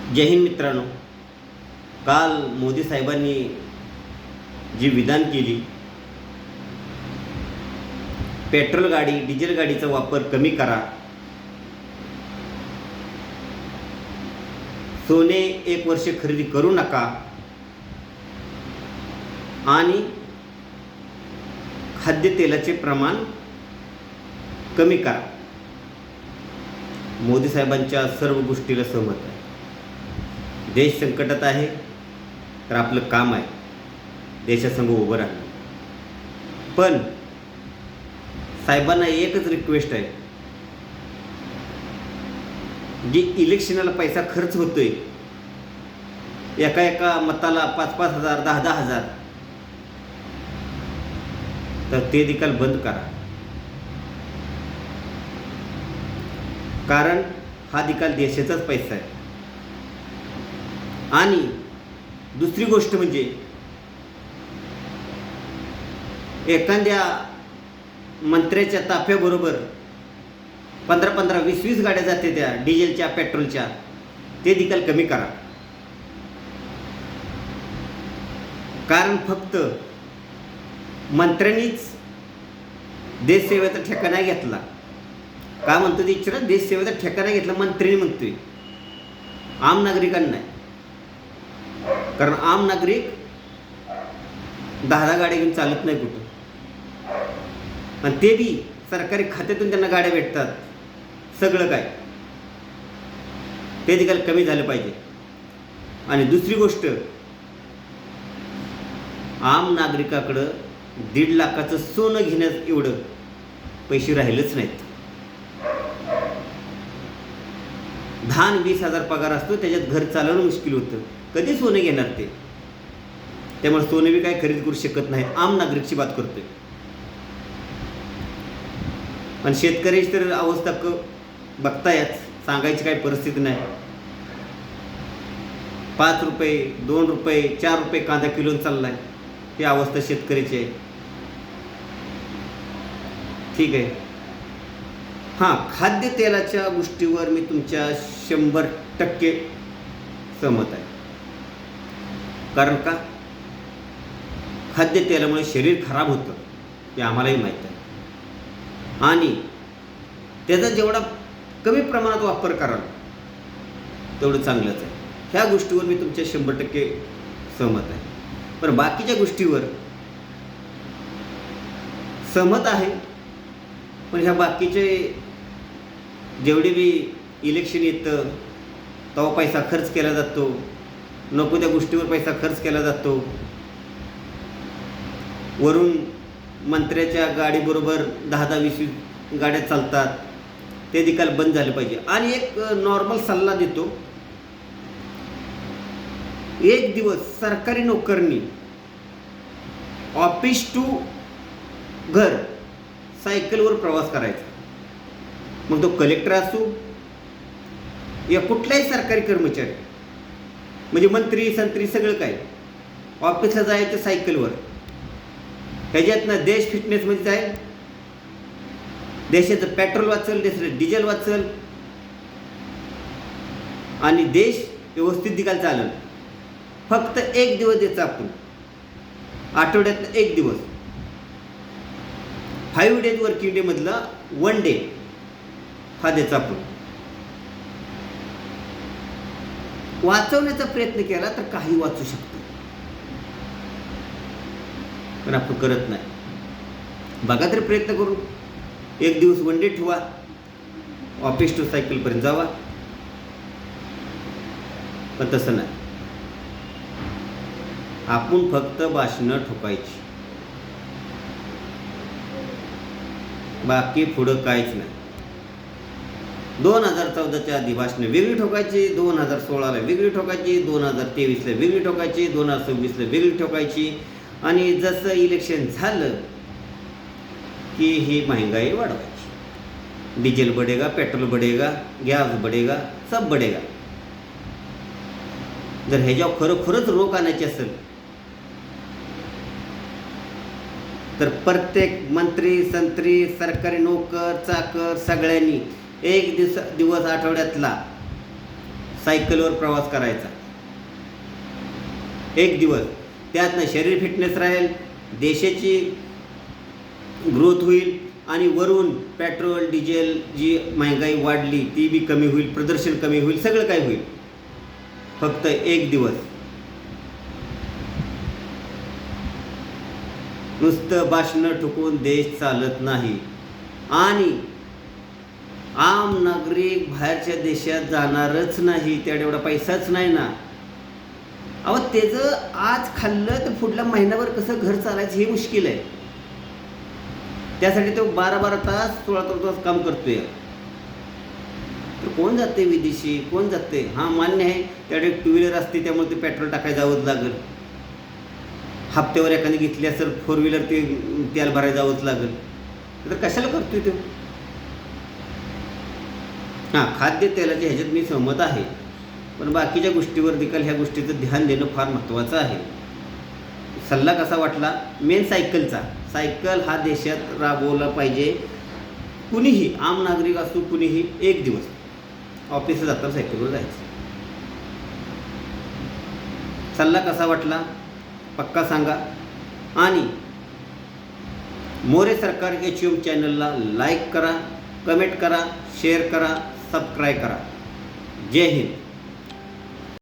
जय हिंद मित्रांनो. काल मोदी साहेबांनी जी विधान केली, पेट्रोल गाडी डिझेल गाडीचा वापर कमी करा, सोने 1 वर्ष खरेदी करू नका आणि खाद्यतेलाचे प्रमाण कमी करा. मोदी साहेबांच्या सर्व गोष्टीला सहमत आहे. देश संकटात आहे तर आपलं काम आहे देशासंग उभं राहणं. पण साहेबांना एकच रिक्वेस्ट आहे, जी इलेक्शनाला पैसा खर्च होतोय, एका मताला 5-5 हजार 10-10 हजार, तर ते देखील बंद करा. कारण हा देखील देशाचाच पैसा आहे. आणि दुसरी गोष्ट म्हणजे एखाद्या मंत्र्याच्या ताफ्याबरोबर 15-15, 20-20 गाड्या जाते त्या डिझेलच्या पेट्रोलच्या, ते देखील कमी करा. कारण फक्त मंत्र्यांनीच देशसेवेचा ठेका नाही घेतला. का म्हणतो ते इच्छा, देशसेवेचा ठेका नाही घेतला मंत्र्यांनी म्हणतोय, आम नागरिकांना नाही. कारण आम नागरिक 10 गाड्या घेऊन चालत नाही कुठं, आणि ते बी सरकारी खात्यातून त्यांना गाड्या भेटतात. सगळं काय ते देखील कमी झालं पाहिजे. आणि दुसरी गोष्ट, आम नागरिकाकडं 1.5 लाखाचं सोनं घेण्यास एवढं पैसे राहिलेच नाहीत. 10-20 हजार पगार असतो, त्याच्यात घर चालवणं मुश्किल होतं. कधी सोने घेणार ते? त्यामुळे सोने बी काय खरेदी करू शकत नाही. आम नागरिकची बात करतोय. पण शेतकऱ्याची तर अवस्था बघतायच, सांगायची काही परिस्थिती नाही. 5 रुपये 2 रुपये 4 रुपये कांदा किलो चाललाय, ही अवस्था शेतकऱ्याची आहे. ठीक आहे. हां, खाद्यतेलाच्या गोष्टीवर मी तुमच्या 100% सहमत आहे. कारण का, खाद्यतेलामुळे शरीर खराब होतं हे आम्हालाही माहीत आहे. आणि त्याचा जेवढा कमी प्रमाणात वापर कराल तेवढं चांगलंच आहे. ह्या गोष्टीवर मी तुमच्या 100% सहमत आहे. पण बाकीच्या गोष्टीवर सहमत आहे, पण ह्या बाकीचे जेवढे बी इलेक्शन येतं तेव्हा पैसा खर्च केला जातो, नको त्या गोष्टीवर पैसा खर्च केला जातो. वरून मंत्र्याच्या गाडीबरोबर 10-20 गाड्या चालतात, ते देखील बंद झाले पाहिजे. आणि एक नॉर्मल सल्ला देतो, एक दिवस सरकारी नोकरनी ऑफिस टू घर सायकलवर प्रवास करायचा. मग तो कलेक्टर असो या कुठलाही सरकारी कर्मचारी, म्हणजे मंत्री संत्री सगळं काय, ऑफिसला जायचं सायकलवर. ह्याच्यातनं देश फिटनेसमध्ये जाईल, देशाचं पेट्रोल वाचल, देशाचं डिझेल वाचल, आणि देश व्यवस्थित देखील चालेल. फक्त 1 दिवस द्यायचा आपण, आठवड्यातनं 1 दिवस, 5 days वर्किंग डे मधला 1 day हा द्यायचा आपण. वाचवण्याचा प्रयत्न केला तर काही वाचू शकतो, पण आपण करत नाही. बघा तरी प्रयत्न करू, 1 दिवस 1 day ठेवा, ऑफिस टू सायकलपर्यंत जावा. पण तसं नाही, आपण फक्त भाषणं ठोकायची, बाकी पुढं काहीच नाही. 2014च्या आधी भाषणं वेगळी ठोकायची, 2016ला वेगळी ठोकायची, 2023ला वेगळी ठोकायची, 2026ला वेगळी ठोकायची. आणि जसं इलेक्शन झालं की ही महंगाई वाढवायची. डिझेल बढ़ेगा, पेट्रोल बढ़ेगा, गॅस बढ़ेगा, सब बढ़ेगा. जर ह्याच्यावर खरोखरच रोख आणायची असेल तर प्रत्येक मंत्री संत्री, सरकारी नोकर चाकर सगळ्यांनी 1 दिवस आठवड्यातला सायकलवर प्रवास करायचा 1 दिवस. त्यातनं शरीर फिटनेस राहील, देशाची ग्रोथ होईल आणि वरून पेट्रोल डिझेल जी महागाई वाढली ती बी कमी होईल, प्रदूषण कमी होईल, सगळं काय होईल. फक्त 1 दिवस. नुसतं भाषणं ठोकून देश चालत नाही. आणि आम नागरिक बाहेरच्या देशात जाणारच नाही, त्यात एवढा पैसाच नाही ना. अहो त्याचं आज खाल्लं तर पुढल्या महिन्याभर कसं घर चालायचं हे मुश्किल आहे. त्यासाठी तो 12-12 तास 16 तास काम करतोय. तर कोण जाते विदेशी, कोण जाते? हां मान्य आहे, त्याकडे 2 व्हीलर असते त्यामुळे ते पेट्रोल टाकायला जावंच लागेल. हप्त्यावर एखादी घेतली असेल 4 व्हीलर ते तेल भरायला जावंच लागेल. तर कशाला करतोय तो? हां खाद्यतेलाच्या ह्याच्यात मी सहमत आहे, पण बाकीच्या गोष्टीवर देखील ह्या गोष्टीचं ध्यान देणं फार महत्त्वाचं आहे. सल्ला कसा वाटला? मेन सायकलचा. सायकल हा देशात राबवला पाहिजे. कुणीही आम नागरिक असो कुणीही 1 दिवस ऑफिसला जाताना सायकलवर जायचं. सल्ला कसा वाटला पक्का सांगा. आणि मोरे सरकार HUM चॅनलला लाईक करा, कमेंट करा, शेअर करा, सबस्क्राईब करा. जय हिंद.